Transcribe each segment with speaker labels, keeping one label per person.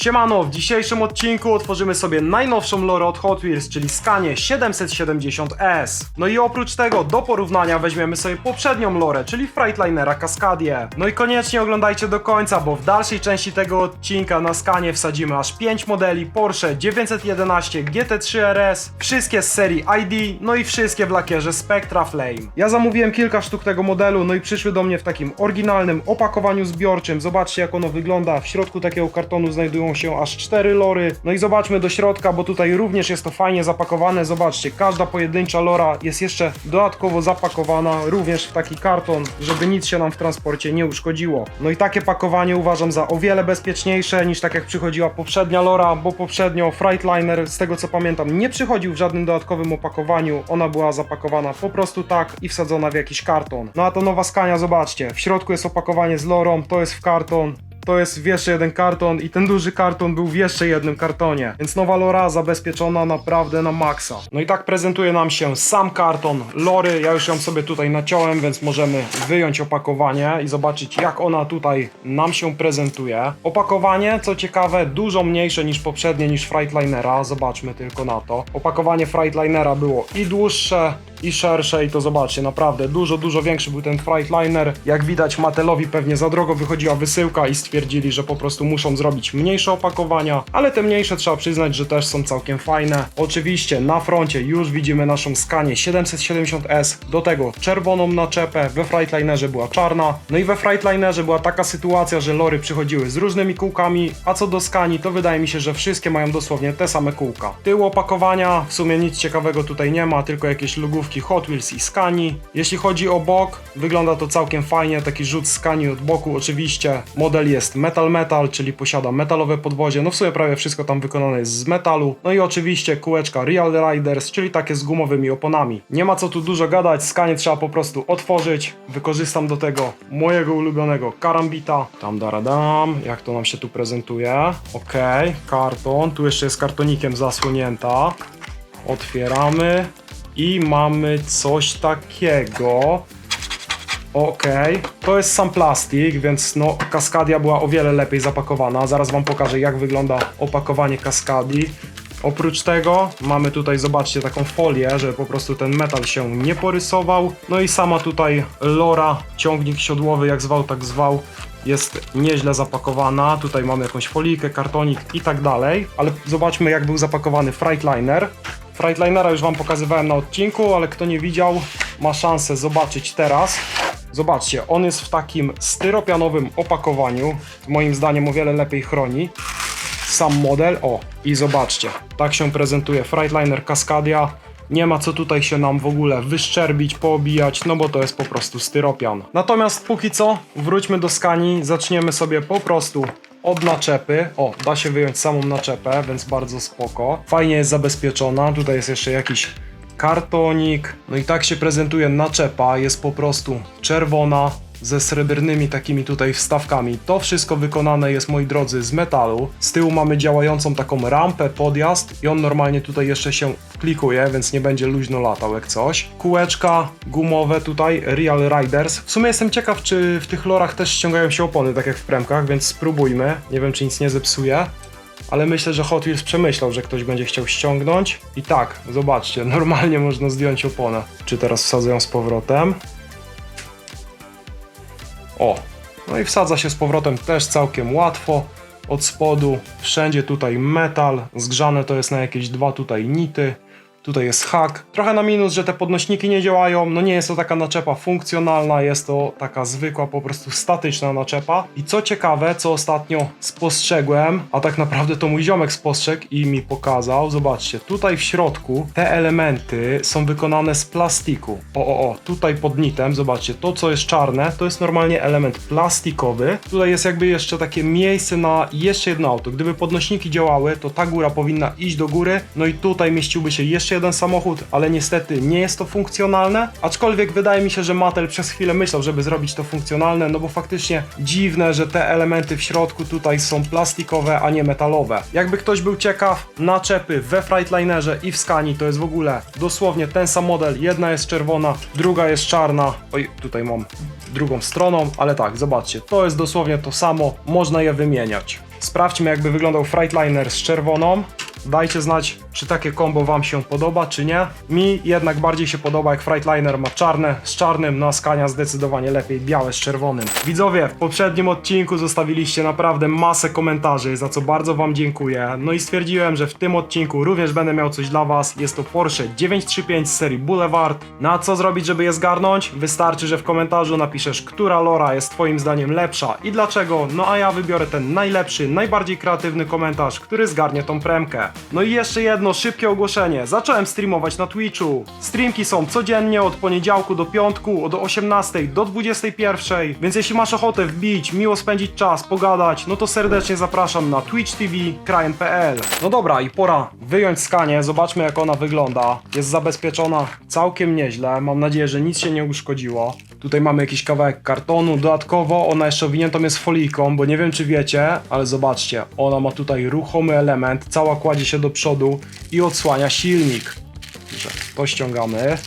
Speaker 1: Siemano, w dzisiejszym odcinku otworzymy sobie najnowszą lorę od Hot Wheels, czyli Scanie 770S. No i oprócz tego do porównania weźmiemy sobie poprzednią lorę, czyli Freightlinera Cascadię. No i koniecznie oglądajcie do końca, bo w dalszej części tego odcinka na Scanie wsadzimy aż 5 modeli Porsche 911 GT3 RS, wszystkie z serii ID, no i wszystkie w lakierze Spectra Flame. Ja zamówiłem kilka sztuk tego modelu, no i przyszły do mnie w takim oryginalnym opakowaniu zbiorczym. Zobaczcie, jak ono wygląda. W środku takiego kartonu znajdują się aż 4 lory. No i zobaczmy do środka, bo tutaj również jest to fajnie zapakowane. Zobaczcie, każda pojedyncza lora jest jeszcze dodatkowo zapakowana, również w taki karton, żeby nic się nam w transporcie nie uszkodziło. No i takie pakowanie uważam za o wiele bezpieczniejsze niż tak jak przychodziła poprzednia lora, bo poprzednio Freightliner, z tego co pamiętam, nie przychodził w żadnym dodatkowym opakowaniu. Ona była zapakowana po prostu tak i wsadzona w jakiś karton. No a ta nowa Scania, zobaczcie, w środku jest opakowanie z lorą, to jest w karton. To jest w jeszcze jeden karton i ten duży karton był w jeszcze jednym kartonie. Więc nowa lora zabezpieczona naprawdę na maksa. No i tak prezentuje nam się sam karton lory. Ja już ją sobie tutaj naciąłem, więc możemy wyjąć opakowanie i zobaczyć, jak ona tutaj nam się prezentuje. Opakowanie, co ciekawe, dużo mniejsze niż poprzednie, niż Freightlinera. Zobaczmy tylko na to. Opakowanie Freightlinera było i dłuższe, i szersze, i to zobaczcie, naprawdę dużo większy był ten Freightliner. Jak widać, Mattelowi pewnie za drogo wychodziła wysyłka i stwierdzili, że po prostu muszą zrobić mniejsze opakowania, ale te mniejsze trzeba przyznać, że też są całkiem fajne. Oczywiście na froncie już widzimy naszą Scanię 770S, do tego czerwoną naczepę, we Freightlinerze była czarna, no i we Freightlinerze była taka sytuacja, że lory przychodziły z różnymi kółkami, a co do Scanii, to wydaje mi się, że wszystkie mają dosłownie te same kółka. Tył opakowania, w sumie nic ciekawego tutaj nie ma, tylko jakieś logówki Hot Wheels i Scanii. Jeśli chodzi o bok, wygląda to całkiem fajnie, taki rzut Scanii od boku. Oczywiście model jest metal, czyli posiada metalowe podwozie, no w sumie prawie wszystko tam wykonane jest z metalu. No i oczywiście kółeczka Real Riders, czyli takie z gumowymi oponami. Nie ma co tu dużo gadać, Scanię trzeba po prostu otworzyć. Wykorzystam do tego mojego ulubionego karambita. Tam daradam, jak to nam się tu prezentuje. Okej, karton, tu jeszcze jest kartonikiem zasłonięta. Otwieramy. I mamy coś takiego. Okej, to jest sam plastik, więc no Cascadia była o wiele lepiej zapakowana. Zaraz wam pokażę, jak wygląda opakowanie Cascadii. Oprócz tego mamy tutaj, zobaczcie, taką folię, że po prostu ten metal się nie porysował. No i sama tutaj lora, ciągnik siodłowy, jak zwał, tak zwał, jest nieźle zapakowana. Tutaj mamy jakąś folijkę, kartonik i tak dalej. Ale zobaczmy, jak był zapakowany Freightliner. Freightlinera już wam pokazywałem na odcinku, ale kto nie widział, ma szansę zobaczyć teraz. Zobaczcie, on jest w takim styropianowym opakowaniu. Moim zdaniem o wiele lepiej chroni sam model. O, i zobaczcie, tak się prezentuje Freightliner Cascadia. Nie ma co tutaj się nam w ogóle wyszczerbić, poobijać, no bo to jest po prostu styropian. Natomiast póki co, wróćmy do Scanii, zaczniemy sobie po prostu od naczepy. O, da się wyjąć samą naczepę, więc bardzo spoko. Fajnie jest zabezpieczona, tutaj jest jeszcze jakiś kartonik. No i tak się prezentuje naczepa, jest po prostu czerwona, ze srebrnymi takimi tutaj wstawkami. To wszystko wykonane jest, moi drodzy, z metalu. Z tyłu mamy działającą taką rampę, podjazd i on normalnie tutaj jeszcze się klikuje, więc nie będzie luźno latał jak coś. Kółeczka gumowe tutaj, Real Riders. W sumie jestem ciekaw, czy w tych lorach też ściągają się opony, tak jak w premkach, więc spróbujmy. Nie wiem, czy nic nie zepsuje. Ale myślę, że Hot Wheels przemyślał, że ktoś będzie chciał ściągnąć. I tak, zobaczcie, normalnie można zdjąć oponę. Czy teraz wsadzę ją z powrotem? O, no i wsadza się z powrotem też całkiem łatwo. Od spodu, wszędzie tutaj metal, zgrzane to jest na jakieś 2 tutaj nity. Tutaj jest hak. Trochę na minus, że te podnośniki nie działają. No nie jest to taka naczepa funkcjonalna, jest to taka zwykła, po prostu statyczna naczepa. I co ciekawe, co ostatnio spostrzegłem, a tak naprawdę to mój ziomek spostrzegł i mi pokazał. Zobaczcie, tutaj w środku te elementy są wykonane z plastiku. O, tutaj pod nitem, zobaczcie, to co jest czarne, to jest normalnie element plastikowy. Tutaj jest jakby jeszcze takie miejsce na jeszcze jedno auto. Gdyby podnośniki działały, to ta góra powinna iść do góry. No i tutaj mieściłby się jeszcze jeden samochód, ale niestety nie jest to funkcjonalne, aczkolwiek wydaje mi się, że Mattel przez chwilę myślał, żeby zrobić to funkcjonalne, no bo faktycznie dziwne, że te elementy w środku tutaj są plastikowe, a nie metalowe. Jakby ktoś był ciekaw, naczepy we Freightlinerze i w Scanii to jest w ogóle dosłownie ten sam model, jedna jest czerwona, druga jest czarna, oj, tutaj mam drugą stroną, ale tak, zobaczcie, to jest dosłownie to samo, można je wymieniać. Sprawdźmy, jakby wyglądał Freightliner z czerwoną. Dajcie znać, czy takie combo wam się podoba, czy nie. Mi jednak bardziej się podoba, jak Freightliner ma czarne z czarnym, no a Scania zdecydowanie lepiej białe z czerwonym. Widzowie, w poprzednim odcinku zostawiliście naprawdę masę komentarzy, za co bardzo wam dziękuję. No i stwierdziłem, że w tym odcinku również będę miał coś dla was. Jest to Porsche 935 z serii Boulevard. No a co zrobić, żeby je zgarnąć? Wystarczy, że w komentarzu napiszesz, która lora jest twoim zdaniem lepsza i dlaczego. No a ja wybiorę ten najlepszy, najbardziej kreatywny komentarz, który zgarnie tą premkę. No i jeszcze jedno szybkie ogłoszenie. Zacząłem streamować na Twitchu. Streamki są codziennie od poniedziałku do piątku, od 18 do 21. Więc jeśli masz ochotę wbić, miło spędzić czas, pogadać, no to serdecznie zapraszam na Twitch TV Krajen.pl. No dobra, i pora wyjąć Scanię. Zobaczmy, jak ona wygląda. Jest zabezpieczona całkiem nieźle. Mam nadzieję, że nic się nie uszkodziło. Tutaj mamy jakiś kawałek kartonu. Dodatkowo ona jeszcze owiniętą jest folijką, bo nie wiem, czy wiecie, ale zobaczcie, ona ma tutaj ruchomy element, cała kładzie się do przodu i odsłania silnik. Także to ściągamy.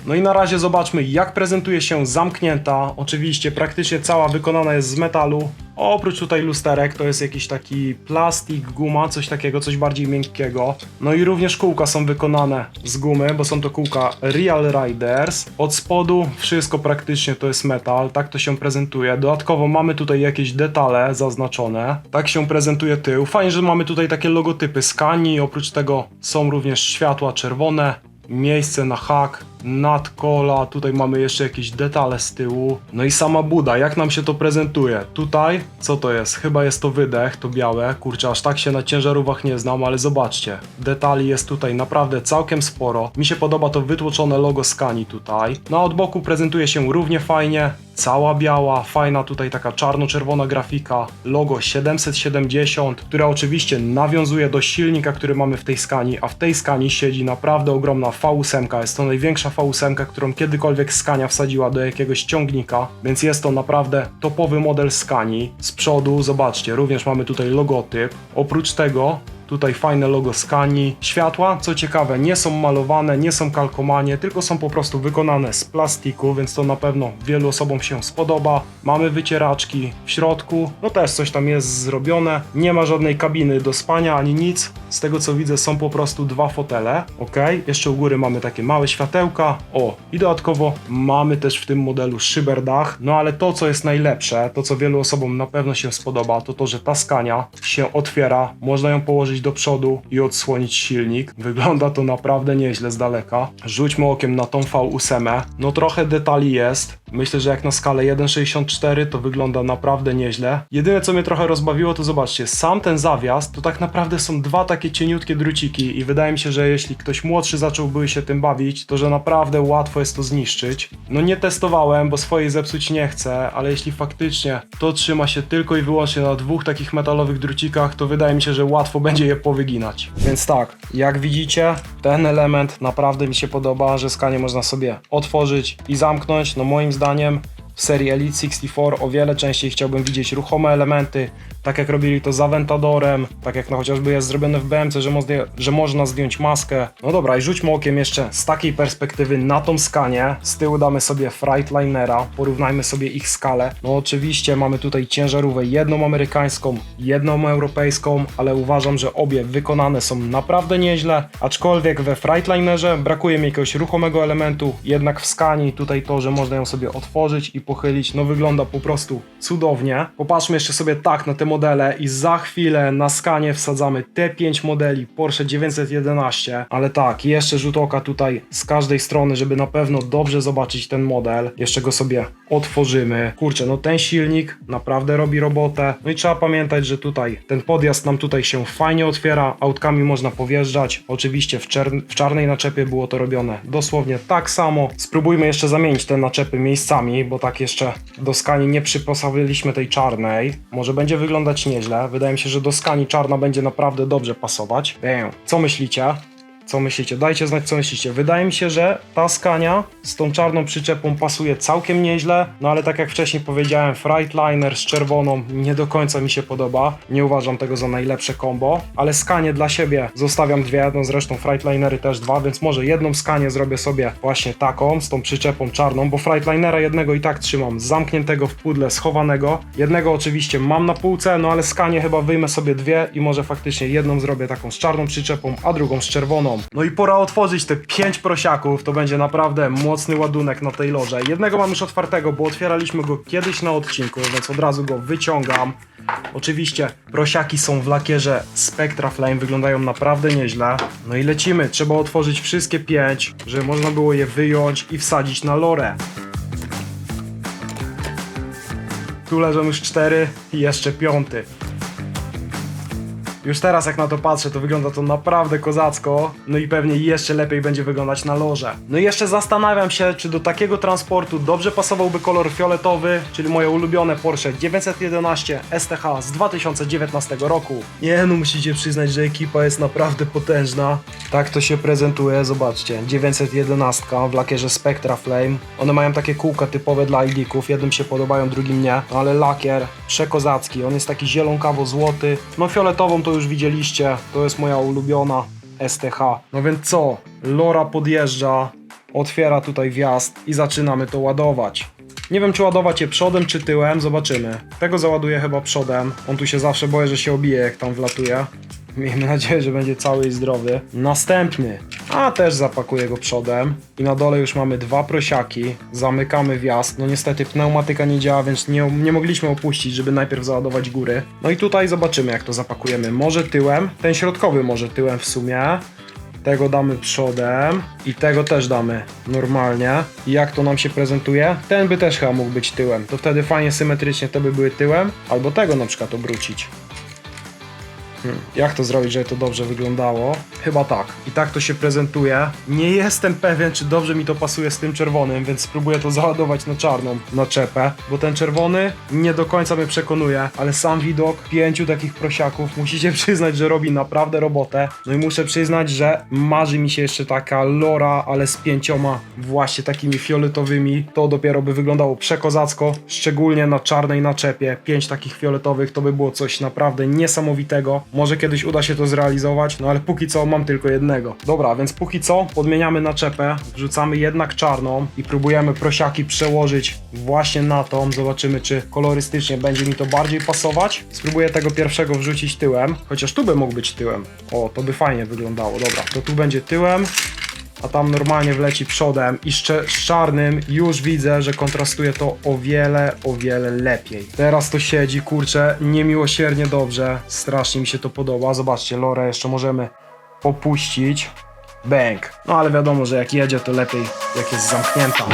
Speaker 1: No i na razie zobaczmy, jak prezentuje się zamknięta. Oczywiście praktycznie cała wykonana jest z metalu. Oprócz tutaj lusterek to jest jakiś taki plastik, guma, coś takiego, coś bardziej miękkiego. No i również kółka są wykonane z gumy, bo są to kółka Real Riders. Od spodu wszystko praktycznie to jest metal, tak to się prezentuje. Dodatkowo mamy tutaj jakieś detale zaznaczone. Tak się prezentuje tył. Fajnie, że mamy tutaj takie logotypy Scanii. Oprócz tego są również światła czerwone. Miejsce na hak, nadkola, tutaj mamy jeszcze jakieś detale z tyłu. No i sama buda, jak nam się to prezentuje? Tutaj, co to jest? Chyba jest to wydech, to białe. Kurczę, aż tak się na ciężarówkach nie znam, ale zobaczcie. Detali jest tutaj naprawdę całkiem sporo. Mi się podoba to wytłoczone logo Scanii tutaj. No a od boku prezentuje się równie fajnie. Cała biała, fajna tutaj taka czarno-czerwona grafika. Logo 770, która oczywiście nawiązuje do silnika, który mamy w tej Scanii, a w tej Scanii siedzi naprawdę ogromna V8. Jest to największa V8, którą kiedykolwiek Scania wsadziła do jakiegoś ciągnika, więc jest to naprawdę topowy model Scanii. Z przodu, zobaczcie, również mamy tutaj logotyp. Oprócz tego tutaj fajne logo Scanii. Światła, co ciekawe, nie są malowane, nie są kalkomanie, tylko są po prostu wykonane z plastiku, więc to na pewno wielu osobom się spodoba. Mamy wycieraczki w środku, no też coś tam jest zrobione. Nie ma żadnej kabiny do spania ani nic. Z tego co widzę, są po prostu dwa fotele. Ok, jeszcze u góry mamy takie małe światełka. O, i dodatkowo mamy też w tym modelu szyberdach. No ale to, co jest najlepsze, to co wielu osobom na pewno się spodoba, to to, że ta Scania się otwiera, można ją położyć do przodu i odsłonić silnik. Wygląda to naprawdę nieźle z daleka. Rzućmy okiem na tą V8. No trochę detali jest. Myślę, że jak na skalę 1.64 to wygląda naprawdę nieźle. Jedyne, co mnie trochę rozbawiło, to zobaczcie, sam ten zawias to tak naprawdę są dwa takie cieniutkie druciki i wydaje mi się, że jeśli ktoś młodszy zacząłby się tym bawić, to że naprawdę łatwo jest to zniszczyć. No nie testowałem, bo swojej zepsuć nie chcę, ale jeśli faktycznie to trzyma się tylko i wyłącznie na dwóch takich metalowych drucikach, to wydaje mi się, że łatwo będzie je powyginać. Więc tak, jak widzicie, ten element naprawdę mi się podoba, że Scanię można sobie otworzyć i zamknąć. No moim zdaniem w serii Elite 64 o wiele częściej chciałbym widzieć ruchome elementy, tak jak robili to z Aventadorem, tak jak no chociażby jest zrobione w BMC, że można zdjąć maskę. No dobra, i rzućmy okiem jeszcze z takiej perspektywy na tą Scanię. Z tyłu damy sobie Freightlinera, porównajmy sobie ich skalę. No oczywiście mamy tutaj ciężarówkę, jedną amerykańską, jedną europejską, ale uważam, że obie wykonane są naprawdę nieźle, aczkolwiek we Freightliner brakuje mi jakiegoś ruchomego elementu, jednak w Scanii tutaj to, że można ją sobie otworzyć i pochylić, no wygląda po prostu cudownie. Popatrzmy jeszcze sobie tak na te modele i za chwilę na Scanię wsadzamy te 5 modeli Porsche 911, ale tak, jeszcze rzut oka tutaj z każdej strony, żeby na pewno dobrze zobaczyć ten model. Jeszcze go sobie otworzymy. Kurczę, no ten silnik naprawdę robi robotę. No i trzeba pamiętać, że tutaj ten podjazd nam tutaj się fajnie otwiera, autkami można powjeżdżać. Oczywiście w czarnej naczepie było to robione dosłownie tak samo. Spróbujmy jeszcze zamienić te naczepy miejscami, bo tak jeszcze do Scanii nie przypasowaliśmy tej czarnej. Może będzie wyglądać nieźle. Wydaje mi się, że do Scanii czarna będzie naprawdę dobrze pasować. Co myślicie? Co myślicie? Dajcie znać, co myślicie. Wydaje mi się, że ta Scania z tą czarną przyczepą pasuje całkiem nieźle, no ale tak jak wcześniej powiedziałem, Freightliner z czerwoną nie do końca mi się podoba. Nie uważam tego za najlepsze combo, ale Scanie dla siebie zostawiam dwie, no zresztą Freichtlinery też dwa, więc może jedną Scanię zrobię sobie właśnie taką, z tą przyczepą czarną, bo Freichtlinera jednego i tak trzymam zamkniętego w pudle, schowanego. Jednego oczywiście mam na półce, no ale Scanię chyba wyjmę sobie dwie i może faktycznie jedną zrobię taką z czarną przyczepą, a drugą z czerwoną. No i pora otworzyć te 5 prosiaków, to będzie naprawdę mocny ładunek na tej lorze. Jednego mam już otwartego, bo otwieraliśmy go kiedyś na odcinku, więc od razu go wyciągam. Oczywiście prosiaki są w lakierze Spectra Flame, wyglądają naprawdę nieźle. No i lecimy, trzeba otworzyć wszystkie 5, żeby można było je wyjąć i wsadzić na lorę. Tu leżą już 4 i jeszcze 5. Już teraz jak na to patrzę, to wygląda to naprawdę kozacko, no i pewnie jeszcze lepiej będzie wyglądać na lorze. No i jeszcze zastanawiam się, czy do takiego transportu dobrze pasowałby kolor fioletowy, czyli moje ulubione Porsche 911 STH z 2019 roku. Nie no, musicie przyznać, że ekipa jest naprawdę potężna. Tak to się prezentuje, zobaczcie, 911 w lakierze Spectra Flame. One mają takie kółka typowe dla ID-ków, jednym się podobają, drugim nie, no ale lakier przekozacki, on jest taki zielonkawo-złoty, no fioletową to już widzieliście, to jest moja ulubiona STH. No więc co? Lora podjeżdża, otwiera tutaj wjazd i zaczynamy to ładować. Nie wiem, czy ładować je przodem, czy tyłem, zobaczymy. Tego załaduję chyba przodem, on tu się zawsze boi, że się obije, jak tam wlatuje. Miejmy nadzieję, że będzie cały i zdrowy. Następny, a też zapakuję go przodem. I na dole już mamy 2 prosiaki. Zamykamy wjazd. No niestety pneumatyka nie działa, więc nie mogliśmy opuścić, żeby najpierw załadować góry. No i tutaj zobaczymy, jak to zapakujemy. Może tyłem, ten środkowy może tyłem w sumie. Tego damy przodem i tego też damy normalnie. I jak to nam się prezentuje? Ten by też chyba mógł być tyłem. To wtedy fajnie symetrycznie te by były tyłem. Albo tego na przykład obrócić. Jak to zrobić, żeby to dobrze wyglądało? Chyba tak. I tak to się prezentuje. Nie jestem pewien, czy dobrze mi to pasuje z tym czerwonym, więc spróbuję to załadować na czarną naczepę, bo ten czerwony nie do końca mnie przekonuje, ale sam widok 5 takich prosiaków, musicie przyznać, że robi naprawdę robotę. No i muszę przyznać, że marzy mi się jeszcze taka lora, ale z 5 właśnie takimi fioletowymi. To dopiero by wyglądało przekozacko, szczególnie na czarnej naczepie. 5 takich fioletowych to by było coś naprawdę niesamowitego. Może kiedyś uda się to zrealizować, no ale póki co mam tylko jednego. Dobra, więc póki co podmieniamy naczepę, wrzucamy jednak czarną i próbujemy prosiaki przełożyć właśnie na tą. Zobaczymy, czy kolorystycznie będzie mi to bardziej pasować. Spróbuję tego pierwszego wrzucić tyłem, chociaż tu by mógł być tyłem. O, to by fajnie wyglądało. Dobra, to tu będzie tyłem, a tam normalnie wleci przodem i z czarnym już widzę, że kontrastuje to o wiele lepiej. Teraz to siedzi, kurczę, niemiłosiernie dobrze. Strasznie mi się to podoba. Zobaczcie, lorę jeszcze możemy opuścić. Bang. No ale wiadomo, że jak jedzie, to lepiej jak jest zamknięta.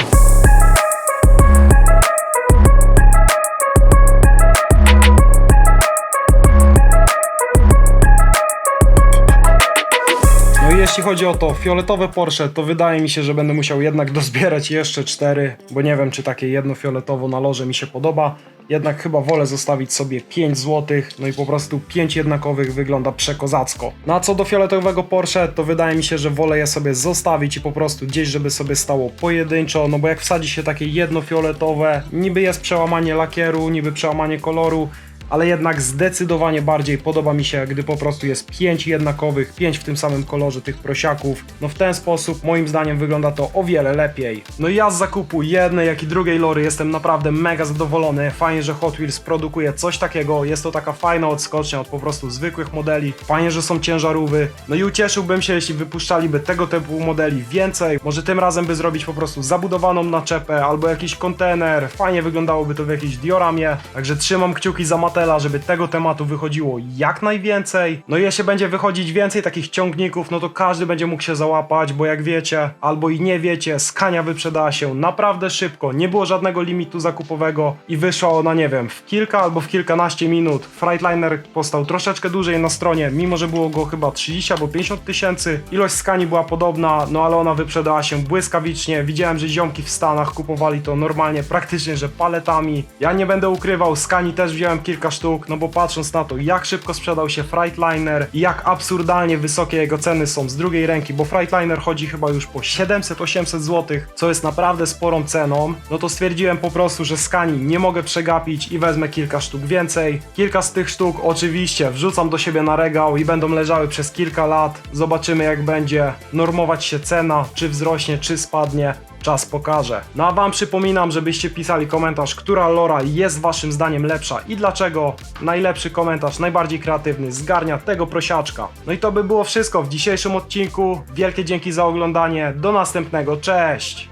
Speaker 1: Jeśli chodzi o to fioletowe Porsche, to wydaje mi się, że będę musiał jednak dozbierać jeszcze 4, bo nie wiem, czy takie jedno fioletowo na lorze mi się podoba. Jednak chyba wolę zostawić sobie 5 zł, no i po prostu 5 jednakowych wygląda przekozacko. No a co do fioletowego Porsche, to wydaje mi się, że wolę je sobie zostawić i po prostu gdzieś, żeby sobie stało pojedynczo, no bo jak wsadzi się takie jedno fioletowe, niby jest przełamanie lakieru, niby przełamanie koloru, ale jednak zdecydowanie bardziej podoba mi się, gdy po prostu jest 5 jednakowych, 5 w tym samym kolorze tych prosiaków. No w ten sposób moim zdaniem wygląda to o wiele lepiej. No i ja z zakupu jednej, jak i drugiej lory jestem naprawdę mega zadowolony. Fajnie, że Hot Wheels produkuje coś takiego, jest to taka fajna odskocznia od po prostu zwykłych modeli. Fajnie, że są ciężarówki. No i ucieszyłbym się, jeśli wypuszczaliby tego typu modeli więcej. Może tym razem by zrobić po prostu zabudowaną naczepę albo jakiś kontener. Fajnie wyglądałoby to w jakiejś dioramie. Także trzymam kciuki za Matela, żeby tego tematu wychodziło jak najwięcej. No i jeśli będzie wychodzić więcej takich ciągników, no to każdy będzie mógł się załapać, bo jak wiecie, albo i nie wiecie, Scania wyprzedała się naprawdę szybko, nie było żadnego limitu zakupowego i wyszła ona, nie wiem, w kilka albo w kilkanaście minut. Freightliner postał troszeczkę dłużej na stronie, mimo że było go chyba 30 albo 50 tysięcy. Ilość Scanii była podobna, no ale ona wyprzedała się błyskawicznie. Widziałem, że ziomki w Stanach kupowali to normalnie, praktycznie, że paletami. Ja nie będę ukrywał, Scanii też wziąłem kilka kilka sztuk, no bo patrząc na to, jak szybko sprzedał się Freightliner i jak absurdalnie wysokie jego ceny są z drugiej ręki, bo Freightliner chodzi chyba już po 700-800 zł, co jest naprawdę sporą ceną, no to stwierdziłem po prostu, że Scanii nie mogę przegapić i wezmę kilka sztuk więcej. Kilka z tych sztuk oczywiście wrzucam do siebie na regał i będą leżały przez kilka lat. Zobaczymy, jak będzie normować się cena, czy wzrośnie, czy spadnie. Czas pokaże. No a wam przypominam, żebyście pisali komentarz, która lora jest waszym zdaniem lepsza i dlaczego. Najlepszy komentarz, najbardziej kreatywny, zgarnia tego prosiaczka. No i to by było wszystko w dzisiejszym odcinku. Wielkie dzięki za oglądanie. Do następnego. Cześć!